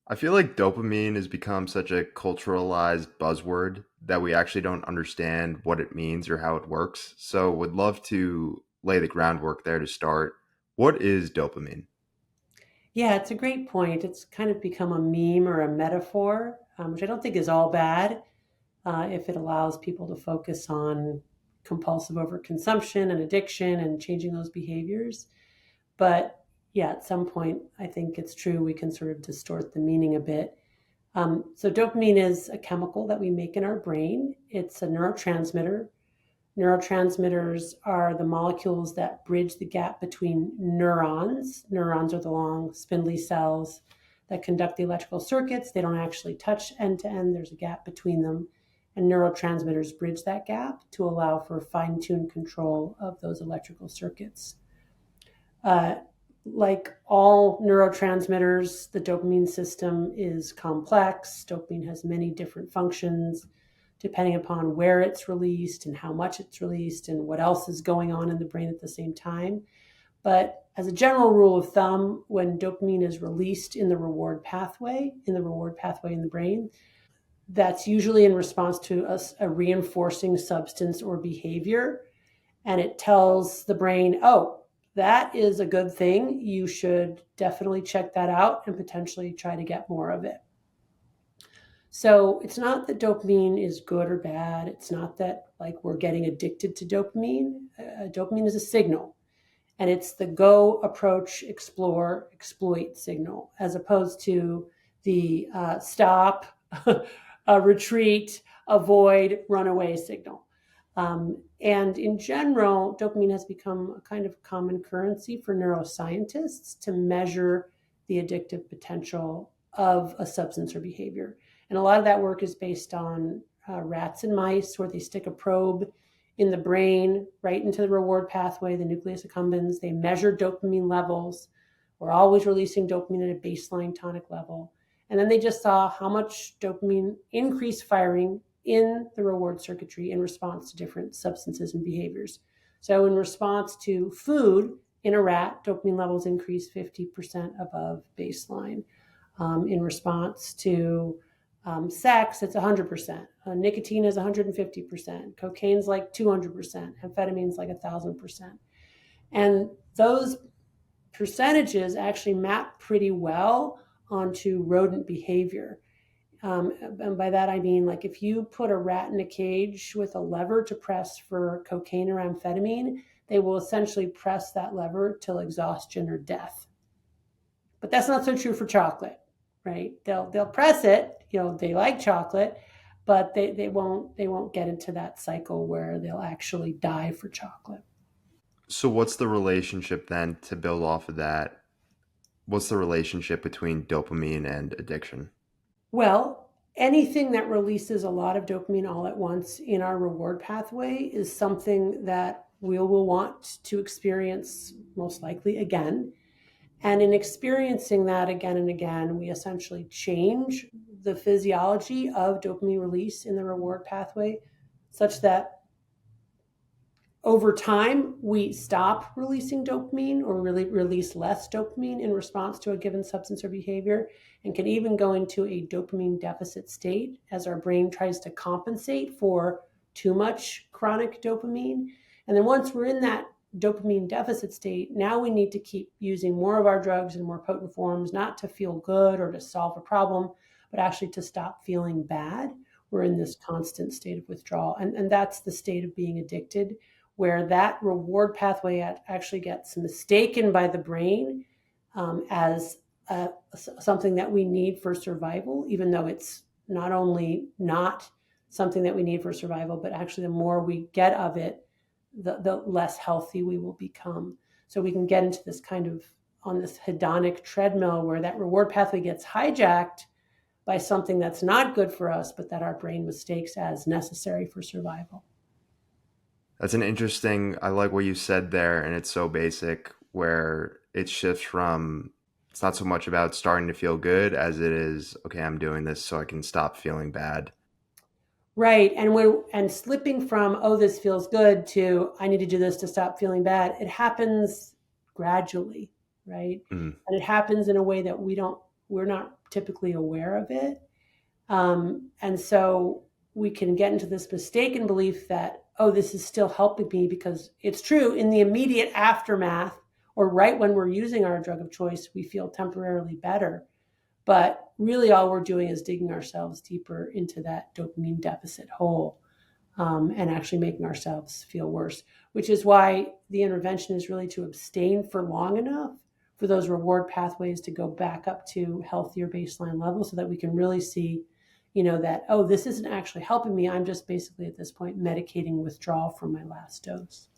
I feel like dopamine has become such a culturalized buzzword that we actually don't understand what it means or how it works. So, would love to lay the groundwork there to start. What is dopamine? Yeah, it's a great point. It's kind of become a meme or a metaphor, which I don't think is all bad if it allows people to focus on compulsive overconsumption and addiction and changing those behaviors. But yeah, at some point, I think it's true we can sort of distort the meaning a bit. So, dopamine is a chemical that we make in our brain, it's a neurotransmitter. Neurotransmitters are the molecules that bridge the gap between neurons. Neurons are the long, spindly cells that conduct the electrical circuits. They don't actually touch end to end, there's a gap between them. And neurotransmitters bridge that gap to allow for fine tuned control of those electrical circuits. Uh, like all neurotransmitters, the dopamine system is complex. Dopamine has many different functions depending upon where it's released and how much it's released and what else is going on in the brain at the same time. But as a general rule of thumb, when dopamine is released in the reward pathway in the brain, that's usually in response to a reinforcing substance or behavior. And it tells the brain, oh, that is a good thing. You should definitely check that out and potentially try to get more of it. So it's not that dopamine is good or bad. It's not that like we're getting addicted to dopamine. Dopamine is a signal, and it's the go, approach, explore, exploit signal, as opposed to the stop, retreat, avoid, run away signal. And in general, dopamine has become a kind of common currency for neuroscientists to measure the addictive potential of a substance or behavior. And a lot of that work is based on rats and mice, where they stick a probe in the brain right into the reward pathway, the nucleus accumbens. They measure dopamine levels. We're always releasing dopamine at a baseline tonic level. And then they just saw how much dopamine increased firing in the reward circuitry in response to different substances and behaviors. So, in response to food in a rat, dopamine levels increased 50% above baseline. In response to sex, it's 100%. Nicotine is 150%. Cocaine's like 200%. Amphetamine's like 1,000%. And those percentages actually map pretty well onto rodent behavior. And by that I mean, like, if you put a rat in a cage with a lever to press for cocaine or amphetamine, they will essentially press that lever till exhaustion or death. But that's not so true for chocolate, right? They'll press it. They like chocolate, but they won't get into that cycle where they'll actually die for chocolate. So, what's the relationship then to build off of that? What's the relationship between dopamine and addiction? Well, anything that releases a lot of dopamine all at once in our reward pathway is something that we will want to experience most likely again. And in experiencing that again and again, we essentially change the physiology of dopamine release in the reward pathway such that over time we stop releasing dopamine or really release less dopamine in response to a given substance or behavior, and can even go into a dopamine deficit state as our brain tries to compensate for too much chronic dopamine. And then once we're in that dopamine deficit state, now we need to keep using more of our drugs in more potent forms, not to feel good or to solve a problem, but actually to stop feeling bad. We're in this constant state of withdrawal. And that's the state of being addicted, where that reward pathway actually gets mistaken by the brain as something that we need for survival, even though it's not only not something that we need for survival, but actually the more we get of it, the less healthy we will become. So we can get into this kind of on this hedonic treadmill where that reward pathway gets hijacked by something that's not good for us, but that our brain mistakes as necessary for survival. That's an interesting, I like what you said there, and it's so basic where it shifts from it's not so much about starting to feel good as it is, okay, I'm doing this so I can stop feeling bad. Right. And slipping from, oh, this feels good, to I need to do this to stop feeling bad, it happens gradually, right? Mm. And it happens in a way that we don't we're not typically aware of it. And so we can get into this mistaken belief that, oh, this is still helping me, because it's true in the immediate aftermath or right when we're using our drug of choice, we feel temporarily better. But really, all we're doing is digging ourselves deeper into that dopamine deficit hole, and actually making ourselves feel worse, which is why the intervention is really to abstain for long enough for those reward pathways to go back up to healthier baseline levels, so that we can really see, that, oh, this isn't actually helping me. I'm just basically at this point medicating withdrawal from my last dose.